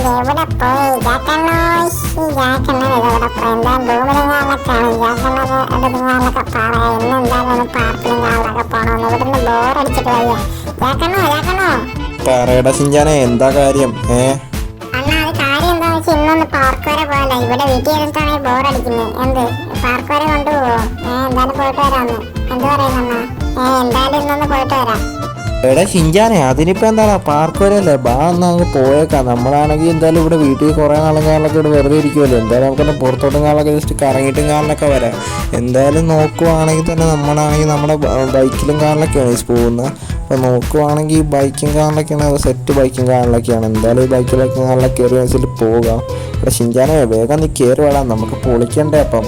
എവിടെ പോയി ജാക്കണ്ണൊക്കെ പറയാം. ഇന്നെന്തായാലും പാർക്കിലും കാറിലൊക്കെ പോകണമെന്ന് ഇവിടുന്ന് ബോറടിച്ചിട്ട് വയ്യ. ജാക്കണ്ണോ പറയടാ ഷിൻചാനെ, എന്താ കാര്യം? അണ്ണാ, അത് കാര്യം എന്താന്ന് വെച്ചാൽ ഇന്നൊന്ന് പാർക്ക് വരെ പോകണ്ട. ഇവിടെ വീട്ടിൽ ഇരുന്നിട്ടാണെങ്കിൽ ബോറടിക്കുന്നത്. എന്ത് പാർക്ക് വരെ കൊണ്ടുപോവോ? എന്തായാലും പോയിട്ട് വരാന്ന്. എന്ത് പറയുന്നണ്ണാ? എന്തായാലും ഇന്നൊന്ന് പോയിട്ട് വരാം. എടാ ഷിൻചാനെ, അതിനിപ്പോ എന്താണ്, പാർക്ക് വരെ അല്ലേ, ബാ എന്നാ അങ്ങ് പോയേക്കാം. നമ്മളാണെങ്കിൽ എന്തായാലും ഇവിടെ വീട്ടിൽ കുറേ നാളും കാലൊക്കെ ഇവിടെ വെറുതെ ഇരിക്കുമല്ലോ. എന്തായാലും നമുക്കൊന്ന് പുറത്തോട്ടും കാലൊക്കെ ജസ്റ്റ് കറങ്ങിയിട്ടും കാലിലൊക്കെ വരാം. എന്തായാലും നോക്കുവാണെങ്കിൽ തന്നെ നമ്മളാണെങ്കിൽ നമ്മുടെ ബൈക്കിലും കാറിലൊക്കെയാണ് പോകുന്നത്. അപ്പോൾ നോക്കുവാണെങ്കിൽ ബൈക്കും കാറിലൊക്കെയാണ്, അത് സെറ്റ് ബൈക്കും കാറിലൊക്കെയാണ്. എന്തായാലും ഈ ബൈക്കിലൊക്കെ കാറിലൊക്കെ കയറി വെച്ചിട്ട് പോകാം. എടാ ഷിൻചാനെ, വേഗം നീ കയറി വേടാം, നമുക്ക് പൊളിക്കണ്ടേ അപ്പം.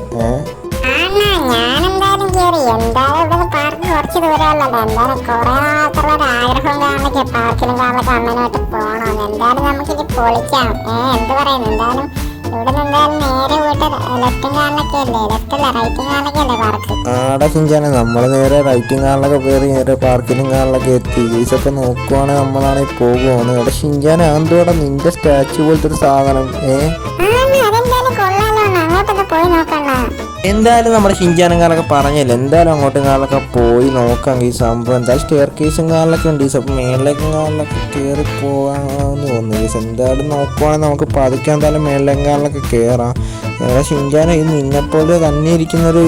ഞാനെന്തായാലും കേറി. എന്തായാലും ഇവിടെ പാർക്ക് കുറച്ച് ദൂരമല്ലല്ലോ. എന്തായാലും കുറെ നാളത്തുള്ള ഒരു ആഗ്രഹം കാരണമൊക്കെ പാർക്കിലും കാറിലൊക്കെ അമ്മനായിട്ട് പോകണം. എന്തായാലും നമുക്കിത് പൊളിക്കാം. എന്ത് പറയുന്നു? എന്തായാലും ഇവിടെ നിന്ന് എന്തായാലും നേരെ പോയിട്ട് ലെഫ്റ്റും കാറിലൊക്കെ അല്ലേ, ലെഫ്റ്റല്ല റൈറ്റും കാറിലൊക്കെ അല്ലേ പാർക്ക്? ആടാ ഷിൻചാനെ, നമ്മൾ നേരെ റൈറ്റും കാറിലൊക്കെ കയറി നേരെ പാർക്കിലും കാറിലൊക്കെ എത്തി. ഈസൊക്കെ നോക്കുവാണെങ്കിൽ നമ്മളാണെങ്കിൽ പോകുവാണ്. എടാ ഷിൻചാനെ, അതെന്തോടെ നിന്റെ സ്റ്റാച്ചു പോലത്തെ ഒരു സാധനം? അതെന്തായാലും കൊള്ളാലോ, അങ്ങോട്ടൊക്കെ പോയി നോക്കണ്ട. എന്തായാലും നമ്മുടെ ഷിൻചാനും കാലൊക്കെ പറഞ്ഞില്ല, എന്തായാലും അങ്ങോട്ടും കാലൊക്കെ പോയി നോക്കാം. ഈ സംഭവം എന്തായാലും സ്റ്റെയർ കേസും കാലിലൊക്കെ ഉണ്ട്. അപ്പം മേളിലേക്കും കാലിലൊക്കെ കയറി പോകാമെന്ന് തോന്നുന്നു. എന്തായാലും നോക്കുവാണെങ്കിൽ നമുക്ക് പതുക്കെ എന്തായാലും മേളിലേക്കും കാലിലൊക്കെ കയറാം. ഷിൻചാൻ ഇത് നിന്നെപ്പോലെ തന്നെ ഇരിക്കുന്നൊരു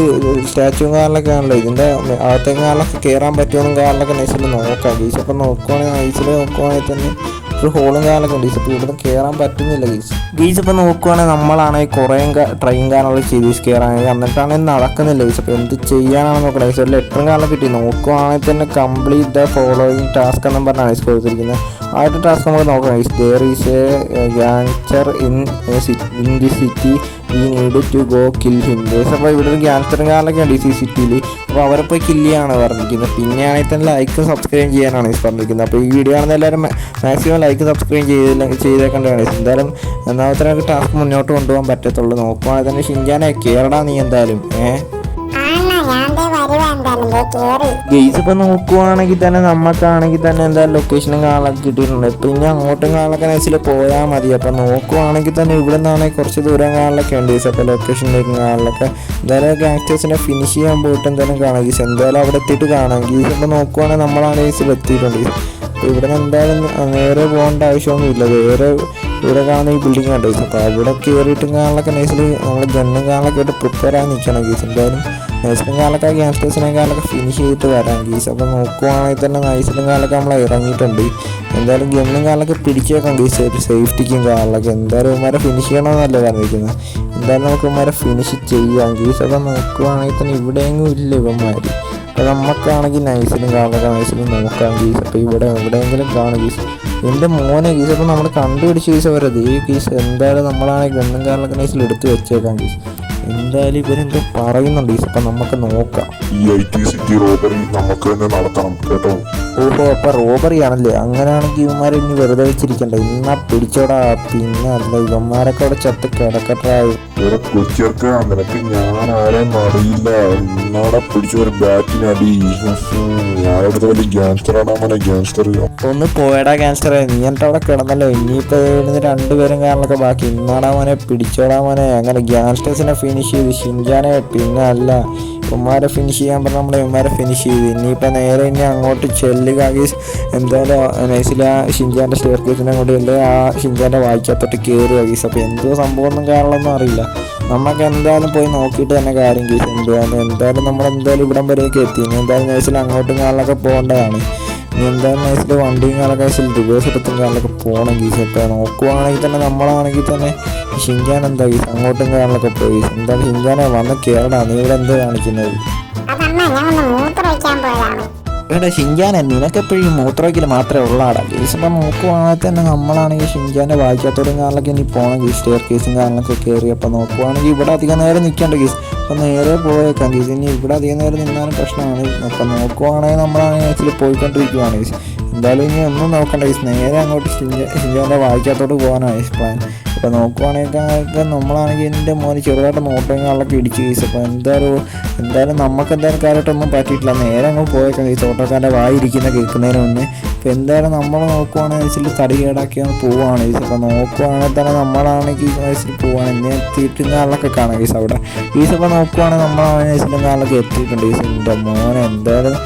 സ്റ്റാച്ചു കാറിലൊക്കെ ആണല്ലോ. ഇതിൻ്റെ അകത്തേക്കും കാറിലൊക്കെ കയറാൻ പറ്റുമെന്നും കാറിലൊക്കെ നൈസിൽ നോക്കാം. ഗീസപ്പം നോക്കുവാണെങ്കിൽ നൈസിൽ നോക്കുവാണെങ്കിൽ തന്നെ ഒരു ഹോളും കാലൊക്കെ ഉണ്ട്. ഗീസപ്പം ഇവിടെ കയറാൻ പറ്റുന്നില്ല. ഗീസപ്പം നോക്കുവാണെങ്കിൽ നമ്മളാണെങ്കിൽ കുറേ ട്രെയിൻ കാറുകൾ ചെയ്ത് കയറാണെങ്കിൽ എന്നിട്ടാണെങ്കിൽ നടക്കുന്നില്ല. ഗീസപ്പം എന്ത് ചെയ്യാനാണെന്ന് നോക്കണം. ഗീസ് ഒരു ലെറ്ററും കാലൊക്കെ കിട്ടി. നോക്കുവാണെങ്കിൽ തന്നെ കംപ്ലീറ്റ് ദ ഫോളോയിങ് ടാസ്ക് എന്നും പറഞ്ഞാണ് ഗീസ് കൊടുത്തിരിക്കുന്നത്. ആദ്യത്തെ ടാസ്ക് നമുക്ക് നോക്കാം. Guys there is a gangster in the city, we need to go kill him. Guys അപ്പോൾ ഇവിടെ ഒരു ഗ്യാങ്സ്റ്ററും കാറിലൊക്കെ ഉണ്ട് ഈ സിറ്റിയിൽ. അപ്പോൾ അവരെ പോയി കില്ല് ചെയ്യാനാണ് പറഞ്ഞിരിക്കുന്നത്. പിന്നെയാണെങ്കിൽ തന്നെ ലൈക്കും സബ്സ്ക്രൈബ് ചെയ്യാനാണ് പറഞ്ഞിരിക്കുന്നത്. അപ്പോൾ ഈ വീഡിയോ ആണെന്ന് എല്ലാവരും മാക്സിമം ലൈക്ക് സബ്സ്ക്രൈബ് ചെയ്തേക്കേണ്ടതാണ്. എന്തായാലും ഒന്നാമത്തെ ടാസ്ക് മുന്നോട്ട് കൊണ്ടുപോകാൻ പറ്റത്തുള്ളൂ. നോക്കുവാണെങ്കിൽ തന്നെ ഷിൻചാനെ കേരള നീ എന്തായാലും ഗെയ്സ് ഇപ്പം നോക്കുവാണെങ്കിൽ തന്നെ നമുക്കാണെങ്കിൽ തന്നെ എന്തായാലും ലൊക്കേഷനും കാണാനൊക്കെ കിട്ടിയിട്ടുണ്ട്. പിന്നെ അങ്ങോട്ടും കാണാനൊക്കെ നൈസിൽ പോയാൽ മതി. അപ്പം നോക്കുവാണെങ്കിൽ തന്നെ ഇവിടെ നിന്നാണെങ്കിൽ കുറച്ച് ദൂരം കാണാനൊക്കെ ഉണ്ട് ഗീസ്. അപ്പോൾ ലൊക്കേഷനിലേക്ക് കാണാനൊക്കെ എന്തായാലും ഗാങ്സ്റ്റേഴ്സിനെ ഫിനിഷ് ചെയ്യാൻ പോയിട്ട് എന്തായാലും കാണാം ഗീസ്. എന്തായാലും അവിടെ എത്തിയിട്ട് കാണാം ഗീസ്. ഇപ്പം നോക്കുവാണെങ്കിൽ നമ്മളാണ് ഗീസിൽ എത്തിയിട്ടുണ്ട് ഗീസ്. അപ്പോൾ ഇവിടെ നിന്ന് എന്തായാലും നേരെ പോകേണ്ട ആവശ്യമൊന്നുമില്ല. വേറെ ഇവിടെ കാണുന്ന ഈ ബിൽഡിംഗ് കണ്ടു ഗീസ്. അപ്പോൾ അവിടെ കയറിയിട്ടും കാണാനൊക്കെ നൈസിൽ നമ്മൾ ഗണ്ണും കാണാനൊക്കെ ആയിട്ട് പ്രിപ്പയർ ആയി നിൽക്കണം ഗീസ്. എന്തായാലും നൈസിലും കാലൊക്കെ ഗ്യാങ്സ്റ്റേഴ്സിനെ കാലൊക്കെ ഫിനിഷ് ചെയ്തിട്ട് വരാം ഗീസ്. അപ്പോൾ നോക്കുവാണെങ്കിൽ തന്നെ നൈസിലും കാലൊക്കെ നമ്മൾ ഇറങ്ങിയിട്ടുണ്ട്. എന്തായാലും ഗണ്ണും കാലൊക്കെ പിടിച്ചേക്കാം ഗീസ്, ഒരു സേഫ്റ്റിക്കും കാലൊക്കെ. എന്തായാലും ഇവന്മാരെ ഫിനിഷ് ചെയ്യണമെന്നല്ലേ പറഞ്ഞിരിക്കുന്നത്. എന്തായാലും നമുക്ക് ഇവന്മാരെ ഫിനിഷ് ചെയ്യാം ഗീസ്. അപ്പോൾ നോക്കുവാണെങ്കിൽ തന്നെ ഇവിടെയെങ്കിലും ഇല്ല ഇവന്മാർ. അപ്പോൾ നമുക്കാണെങ്കിൽ നൈസിലും കാലൊക്കെ നൈസിലും നോക്കാം ഗീസ്. അപ്പോൾ എവിടെയെങ്കിലും കാണും ഗീസ്. എൻ്റെ മോനെ ഗീസ്. അപ്പോൾ നമ്മൾ കണ്ടുപിടിച്ച് ഗീസ് വരത് ഈ ഗീസ്. എന്തായാലും നമ്മളാണെങ്കിൽ ഗണ്ണും കാലൊക്കെ നൈസിൽ എടുത്ത് വെച്ചേക്കാം ഗീസ്. എന്തായാലും ഇവരെന്തോ പറയുന്നുണ്ട് ഗീസ്. അപ്പം നമുക്ക് നോക്കാം. ഈ IT സിറ്റി റോബറി നമുക്ക് തന്നെ നടത്തണം കേട്ടോ. ഓഹോ, അപ്പം റോബറി ആണല്ലേ? അങ്ങനെയാണെങ്കിൽ ഇവന്മാരെ ഇനി വെറുതെ വെച്ചിരിക്കണ്ട, ഇന്നാ പിടിച്ചോടാ. പിന്നെ അല്ല ഇവന്മാരൊക്കെ അവിടെ ചത്ത് കിടക്കട്ടായി. കൊച്ചിയൊക്കെ നിനക്ക് ഞാൻ ആരെയും അറിയില്ല. ഇന്നാടെ പിടിച്ച ഒരു ബാറ്റിനടി. ഞാനിവിടുത്തെ വലിയ ഗ്യാങ്സ്റ്ററാണ് മോനെ, ഗ്യാങ്സ്റ്റർ. ഒന്ന് പോയടാ ഗ്യാങ്സ്റ്ററെ, നീ എന്നിട്ട് അവിടെ കിടന്നല്ലോ. ഇനിയിപ്പോൾ ഇവിടുന്ന് രണ്ടുപേരും കാരണമൊക്കെ ബാക്കി. ഇന്നാടാ മോനെ, പിടിച്ചോടാ മോനെ. അങ്ങനെ ഗ്യാങ്സ്റ്റേഴ്സിനെ ഫിനിഷ് ചെയ്ത് ഷിൻചാനെ. പിന്നെ അല്ല ഇവന്മാരെ ഫിനിഷ് ചെയ്യാൻ പറഞ്ഞാൽ നമ്മൾ ഇവന്മാരെ ഫിനിഷ് ചെയ്ത് ഇനിയിപ്പോൾ നേരെ ഇനി അങ്ങോട്ട് ചെല്ലുക ഗീസ്. എന്തായാലും നൈസിൽ ആ ഷിൻചാൻ്റെ സ്റ്റെയർ കേസിനെ കൊണ്ട് അല്ലെങ്കിൽ ആ ഷിൻചാൻ്റെ വായിക്കത്തോട്ട് കയറുക ഗീസ്. അപ്പോൾ എന്തോ സംഭവമൊന്നും കാണണമെന്നും അറിയില്ല. നമുക്ക് എന്തായാലും പോയി നോക്കിയിട്ട് തന്നെ കാര്യം ഗീസ്. എന്തായാലും നമ്മളെന്തായാലും ഇവിടം വരെയൊക്കെ എത്തി. ഇനി എന്തായാലും നൈസിൽ അങ്ങോട്ടും കാലിലൊക്കെ പോകേണ്ടതാണ്. ഇനി എന്തായാലും നൈസിൽ വണ്ടിയും കാലൊക്കെ റിവേഴ്സ് എടുത്തും കാലിലൊക്കെ പോകണം ഗീസ്. ഇപ്പോൾ നോക്കുവാണെങ്കിൽ തന്നെ നമ്മളാണെങ്കിൽ തന്നെ ഷിൻചാൻ എന്താ ഗീസ് അങ്ങോട്ടും കാലിലൊക്കെ പോയി. എന്തായാലും ഷിൻചാനെ വന്ന് കയറടാ, നീ ഇവിടെ എന്ത് കാണിക്കുന്നത്? എടാ ഷിൻചാനെ, നിനക്കെപ്പോഴും മൂത്രമൊക്കെ മാത്രമേ ഉള്ളാടാ ഗീസ്. അപ്പം നോക്കുവാണെങ്കിൽ തന്നെ നമ്മളാണെങ്കിൽ ഷിൻചാൻ്റെ വായിക്കാത്തോടും കാലിലൊക്കെ ഇനി പോകണം ഗീസ്. സ്റ്റെയർ കേസും കാലിലൊക്കെ കയറി. അപ്പം നോക്കുവാണെങ്കിൽ ഇവിടെ അധികം നേരം നിൽക്കേണ്ട ഗീസ്. അപ്പം നേരെ പോയേക്കാം ഗീസ്. ഇനി ഇവിടെ അധികം നേരം നിന്നാലും പ്രശ്നമാണ്. അപ്പം നോക്കുവാണെങ്കിൽ നമ്മളാണെങ്കിൽ പോയിക്കൊണ്ടിരിക്കുവാണ് ഗീസ്. എന്തായാലും ഇനി ഒന്നും നോക്കണ്ട ഗൈസ്, നേരെ അങ്ങോട്ട് ഷിൻജാൻ്റെ വായിക്കാത്തോട്ട് പോകാനാണ് പ്ലാൻ. ഇപ്പോൾ നോക്കുവാണെങ്കിൽ നമ്മളാണെങ്കിൽ എൻ്റെ മോന് ചെറുതായിട്ട് നോട്ടങ്ങളൊക്കെ ഇടിച്ച് ഗൈസ്. അപ്പോൾ എന്തായാലും നമുക്ക് എന്തായാലും കാര്യമായിട്ടൊന്നും പറ്റിയിട്ടില്ല. നേരെ അങ്ങ് പോയേക്കാം ഗൈസ്, ഓട്ടോക്കാരൻ്റെ വായിരിക്കുന്ന കേൾക്കുന്നതിന് മുന്നേ. അപ്പോൾ എന്തായാലും നമ്മൾ നോക്കുവാണെങ്കിൽ വെച്ചിൽ തടി കേടാക്കിയാണ് പോവുകയാണ് ഗൈസ്. അപ്പോൾ നോക്കുവാണെങ്കിൽ തന്നെ നമ്മളാണെങ്കിൽ വയസ്സിൽ പോവുകയാണ്. ഇനി തീറ്റുങ്കാലിലൊക്കെ കാണാം ഗൈസ് അവിടെ ഗൈസ്. അപ്പോൾ നോക്കുവാണെങ്കിൽ നമ്മളാണെങ്കിൽ വയസ്സിലും കാലിലൊക്കെ എത്തിയിട്ടുണ്ട് ഗൈസ്. എൻ്റെ മോനെ എന്തായാലും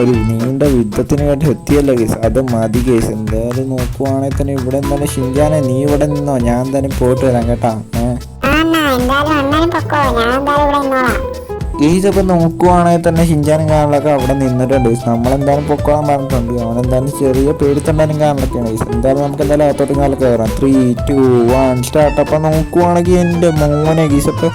ഒരു നീണ്ട യുദ്ധത്തിന് വേണ്ടി എത്തിയല്ലോ ഗൈസ്, അത് മതി ഗൈസ്. എന്തായാലും നോക്കുവാണെങ്കിൽ തന്നെ ഇവിടെ എന്തായാലും ഷിൻജാനെ നീ ഇവിടെ നിന്നോ, ഞാൻ എന്തായാലും പോയിട്ട് വരാം കേട്ടാ. ഗൈസ് അപ്പോൾ നോക്കുവാണെങ്കിൽ തന്നെ ഷിൻജാനും കാറിലൊക്കെ അവിടെ നിന്നിട്ടുണ്ട് ഗൈസ്. നമ്മളെന്തായാലും പൊക്കോളാൻ പറഞ്ഞിട്ടുണ്ട്. അവനെന്തായാലും ചെറിയ പേടിത്തണ്ടാനും കാറിലൊക്കെയാണ് ഗൈസ്. എന്തായാലും നമുക്ക് എന്തായാലും അകത്തോട്ടും കാലൊക്കെ കയറാം. 3, 2, 1 സ്റ്റാർട്ട്. അപ്പോൾ നോക്കുവാണെങ്കിൽ എൻ്റെ മോനെ ഗൈസ്, അപ്പോൾ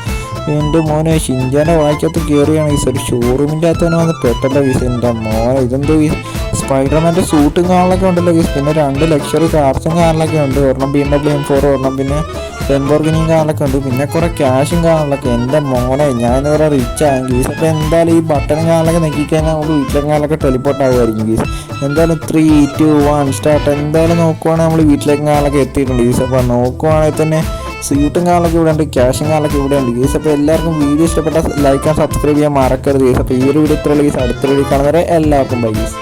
എൻ്റെ മോനെ ഷിൻജാനെ വായിക്കകത്ത് കയറിയാണ് ഗൈസ്. ഒരു ഷോറൂമിൻ്റെ അകത്ത് തന്നെ വന്ന് പെട്ടല്ലോ ഗൈസ്. എൻ്റെ മോനെ ഇതെന്തോ ഗൈസ്, സ്പൈഡർമാൻ്റെ സൂട്ടും കാറിലൊക്കെ ഉണ്ടല്ലോ ഗൈസ്. പിന്നെ 2 ലക്ഷറി കാർസും കാറിലൊക്കെ ഉണ്ട്. ഒരെണ്ണം BMW M4, ഒരെണ്ണം പിന്നെ ലെംബോർഗിനിയും കാറിലൊക്കെ ഉണ്ട്. പിന്നെ കുറേ ക്യാഷും കാറിലൊക്കെ. എൻ്റെ മോനെ ഞാനിവിടെ റിച്ച് ആകും ഗീസ്. അപ്പോൾ എന്തായാലും ഈ ബട്ടൺ കാറിലൊക്കെ നെക്കിക്കഴിഞ്ഞാൽ നമുക്ക് വീട്ടിലെ കാറിലൊക്കെ ടെലിപ്പോർട്ട് ആകുമായിരിക്കും ഗീസ്. എന്തായാലും 3, 2, 1 സ്റ്റാർട്ട്. എന്തായാലും നോക്കുവാണെങ്കിൽ നമ്മൾ വീട്ടിലേക്ക് കാറിലൊക്കെ എത്തിയിട്ടുണ്ട് ഗീസ്. അപ്പോൾ നോക്കുവാണെങ്കിൽ തന്നെ സീറ്റും കാറിലൊക്കെ ഇവിടെ ഉണ്ട്, ക്യാഷും കാറിലൊക്കെ ഇവിടെ ഉണ്ട് ഗീസ്. അപ്പോൾ എല്ലാവർക്കും വീഡിയോ ഇഷ്ടപ്പെട്ട ലൈക്ക് ആൻഡ് സബ്സ്ക്രൈബ് ചെയ്യാൻ മറക്കരുത് ഗീസ്. അപ്പോൾ ഈ ഒരു വീഡിയോ ഇത്രയുള്ള ഗീസ്. അടുത്ത വീഡിയോ കാണുന്നവരെ എല്ലാവർക്കും ബൈ ഗീസ്.